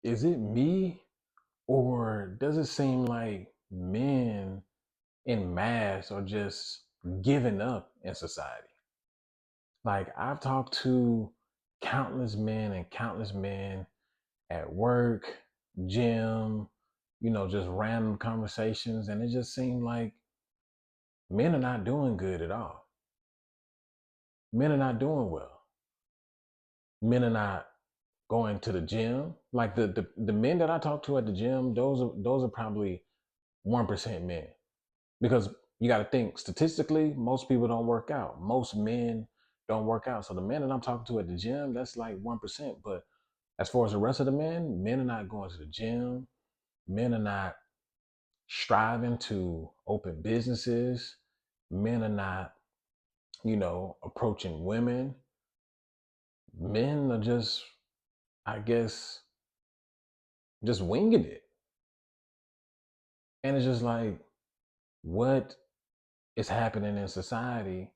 Is it me, or does it seem like men in mass are just giving up in society? Like, I've talked to countless men at work, gym, just random conversations, and it just seemed like men are not doing good at all. Men are not doing well. Men are not going to the gym. Like the men that I talk to at the gym, those are probably 1% men. Because you got to think statistically, most people don't work out. Most men don't work out. So the men that I'm talking to at the gym, that's like 1%. But as far as the rest of the men are not going to the gym. Men are not striving to open businesses. Men are not, approaching women. Men are just, I guess, just winging it. And it's just like, what is happening in society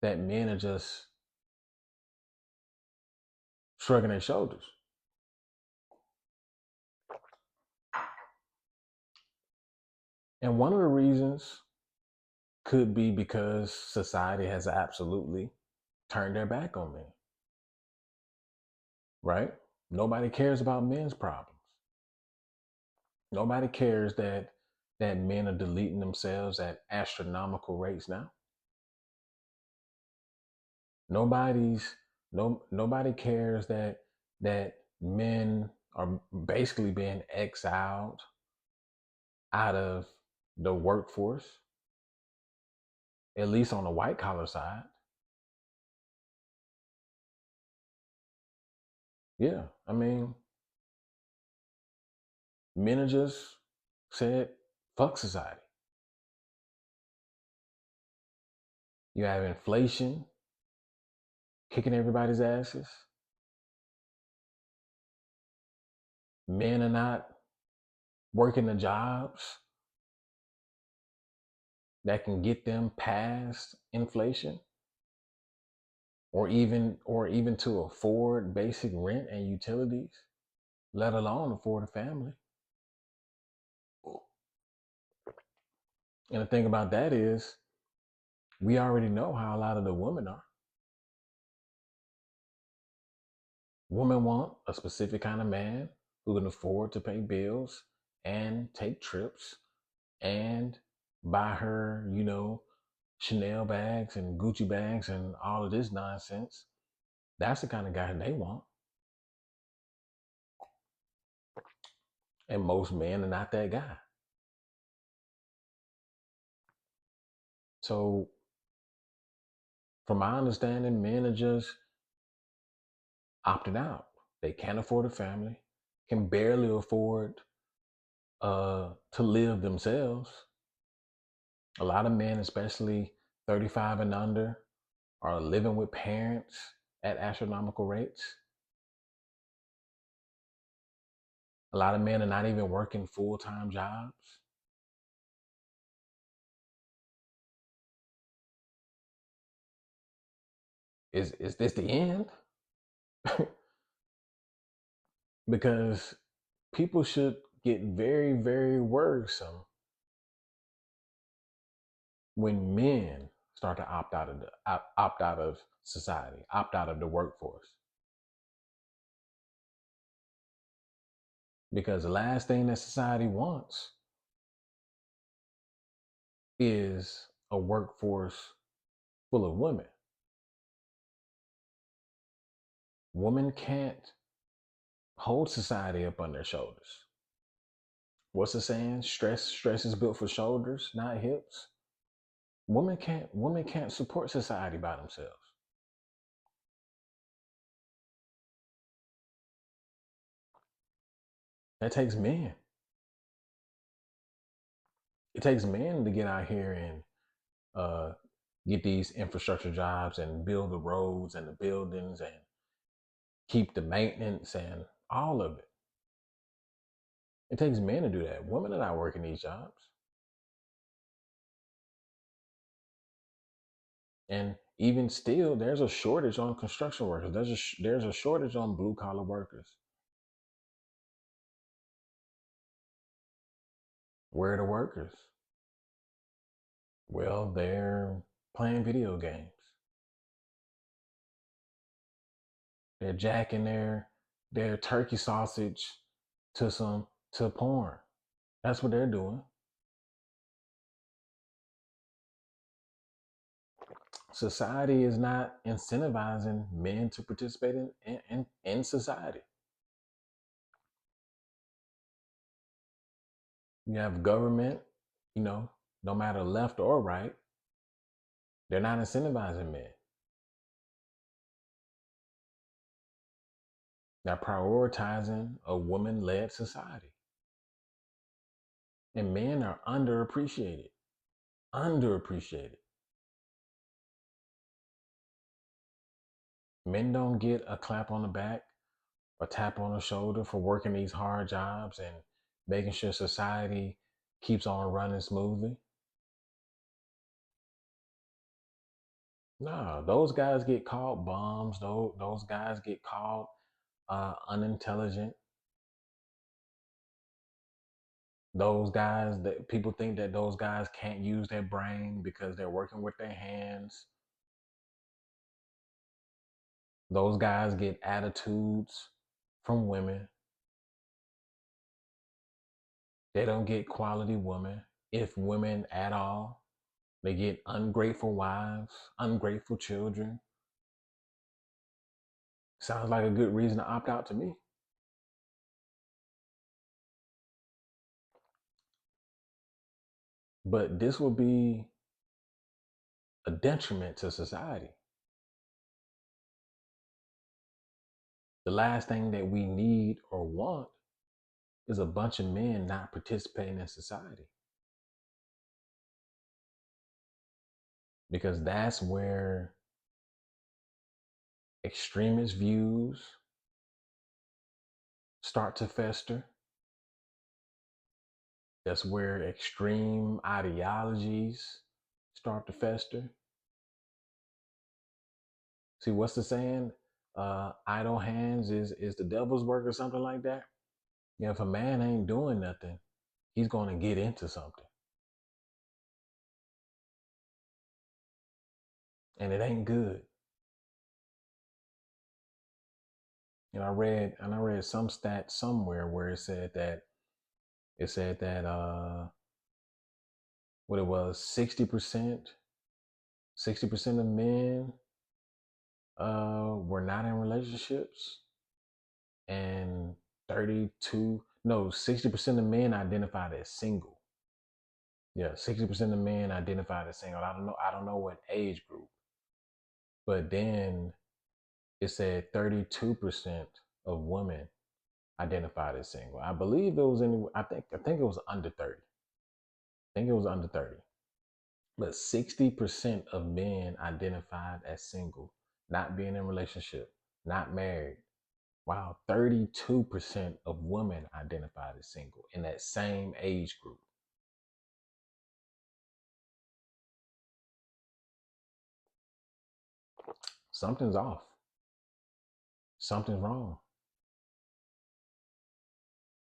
that men are just shrugging their shoulders? And one of the reasons could be because society has absolutely turned their back on men, right? Nobody cares about men's problems. Nobody cares that men are deleting themselves at astronomical rates now. Nobody's nobody cares that men are basically being exiled out of the workforce, at least on the white collar side. Yeah, I mean, men are just said, fuck society. You have inflation kicking everybody's asses. Men are not working the jobs that can get them past inflation, or even to afford basic rent and utilities, let alone afford a family. And the thing about that is, we already know how a lot of the women are. Women want a specific kind of man who can afford to pay bills and take trips and buy her, Chanel bags and Gucci bags and all of this nonsense. That's the kind of guy they want. And most men are not that guy. So, from my understanding, men are just opting out. They can't afford a family, can barely afford to live themselves. A lot of men, especially 35 and under, are living with parents at astronomical rates. A lot of men are not even working full-time jobs. Is this the end? Because people should get very, very worrisome when men start to opt out of society, opt out of the workforce. Because the last thing that society wants is a workforce full of women. Women can't hold society up on their shoulders. What's the saying? Stress is built for shoulders, not hips. Women can't support society by themselves. That takes men. It takes men to get out here and uh, get these infrastructure jobs and build the roads and the buildings and keep the maintenance and all of it. It takes men to do that. Women are not working these jobs. And even still, there's a shortage on construction workers. There's a shortage on blue collar workers. Where are the workers? Well, they're playing video games. They're jacking their turkey sausage to porn. That's what they're doing. Society is not incentivizing men to participate in society. You have government, you know, no matter left or right, they're not incentivizing men. They're prioritizing a woman led society. And men are underappreciated. Underappreciated. Men don't get a clap on the back or tap on the shoulder for working these hard jobs and making sure society keeps on running smoothly. No, those guys get called bums. Those guys get called unintelligent. Those guys that people think that those guys can't use their brain because they're working with their hands. Those guys get attitudes from women. They don't get quality women, if women at all. They get ungrateful wives, ungrateful children. Sounds like a good reason to opt out to me. But this will be a detriment to society. The last thing that we need or want is a bunch of men not participating in society. Because that's where extremist views start to fester. That's where extreme ideologies start to fester. See, what's the saying? Idle hands is the devil's work or something like that. Yeah, if a man ain't doing nothing, he's going to get into something, and it ain't good. And I read some stat somewhere where it said that what it was 60% of men were not in relationships, and 32 no 60% of men identified as single. Yeah, 60% of men identified as single. I don't know what age group, but then it said 32% of women identified as single. I believe it was in I think it was under 30. I think it was under 30. But 60% of men identified as single, not being in a relationship, not married. Wow, 32% of women identified as single in that same age group. Something's off. Something's wrong.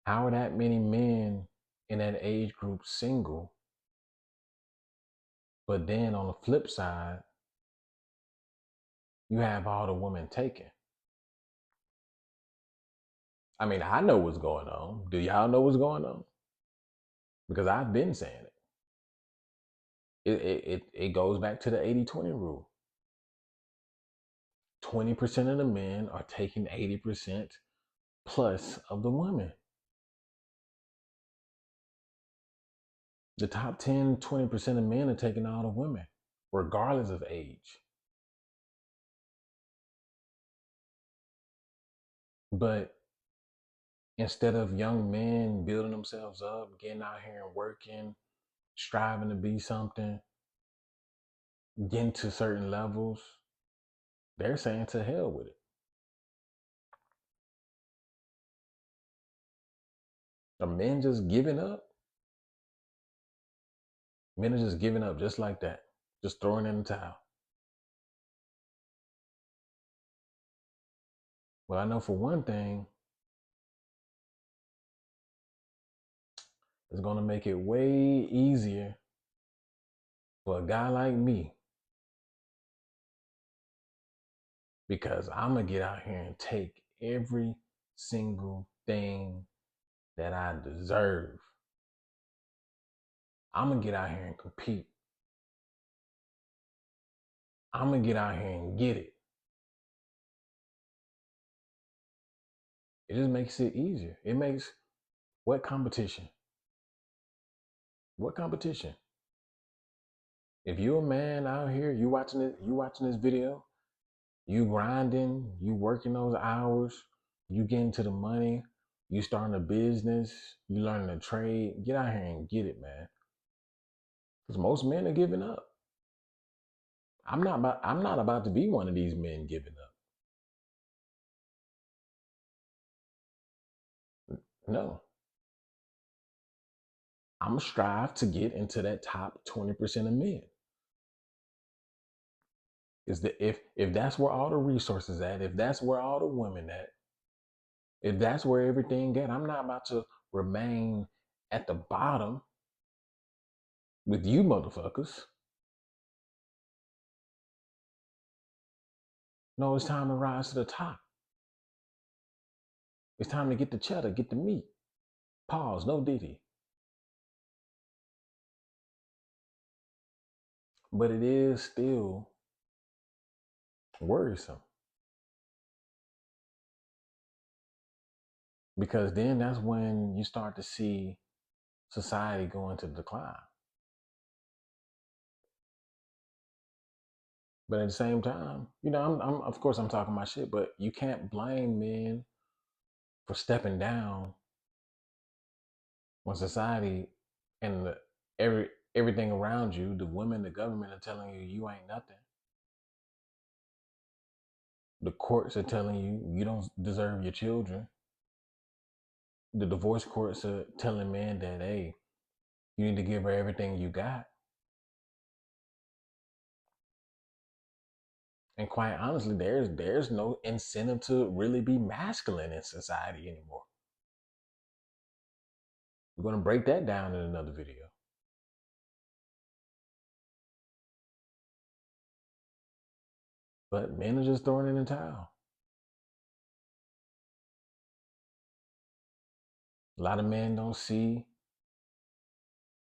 How are that many men in that age group single, but then on the flip side, you have all the women taken? I mean, I know what's going on. Do y'all know what's going on? Because I've been saying it. It goes back to the 80-20 rule. 20% of the men are taking 80% plus of the women. The top 10, 20% of men are taking all the women, regardless of age. But instead of young men building themselves up, getting out here and working, striving to be something, getting to certain levels, they're saying to hell with it. Are men just giving up? Men are just giving up just like that, just throwing in the towel. Well, I know for one thing, It's going to make it way easier for a guy like me, because I'm going to get out here and take every single thing that I deserve. I'm going to get out here and compete. I'm going to get out here and get it. It just makes it easier. It makes what competition? What competition? If you're a man out here, you watching this video, you grinding, you working those hours, you getting to the money, you starting a business, you learning a trade, get out here and get it, man. Because most men are giving up. I'm not about to be one of these men giving up. No. I'm gonna strive to get into that top 20% of men. Is that if that's where all the resources at, if that's where all the women at, if that's where everything at, I'm not about to remain at the bottom with you motherfuckers. No, it's time to rise to the top. It's time to get the cheddar, get the meat. Pause, no Diddy. But it is still worrisome. Because then that's when you start to see society go into decline. But at the same time, I'm of course I'm talking my shit, but you can't blame men for stepping down when society and everything around you, the women, the government are telling you you ain't nothing. The courts are telling you you don't deserve your children. The divorce courts are telling men that, hey, you need to give her everything you got. And quite honestly, there's no incentive to really be masculine in society anymore. We're going to break that down in another video. But men are just throwing in the towel. A lot of men don't see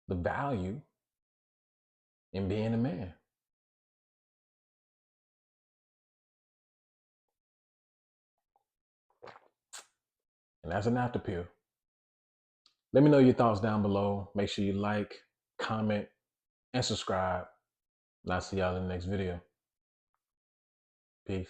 the value in being a man. And that's an after pill. Let me know your thoughts down below. Make sure you like, comment, and subscribe. And I'll see y'all in the next video. Peace.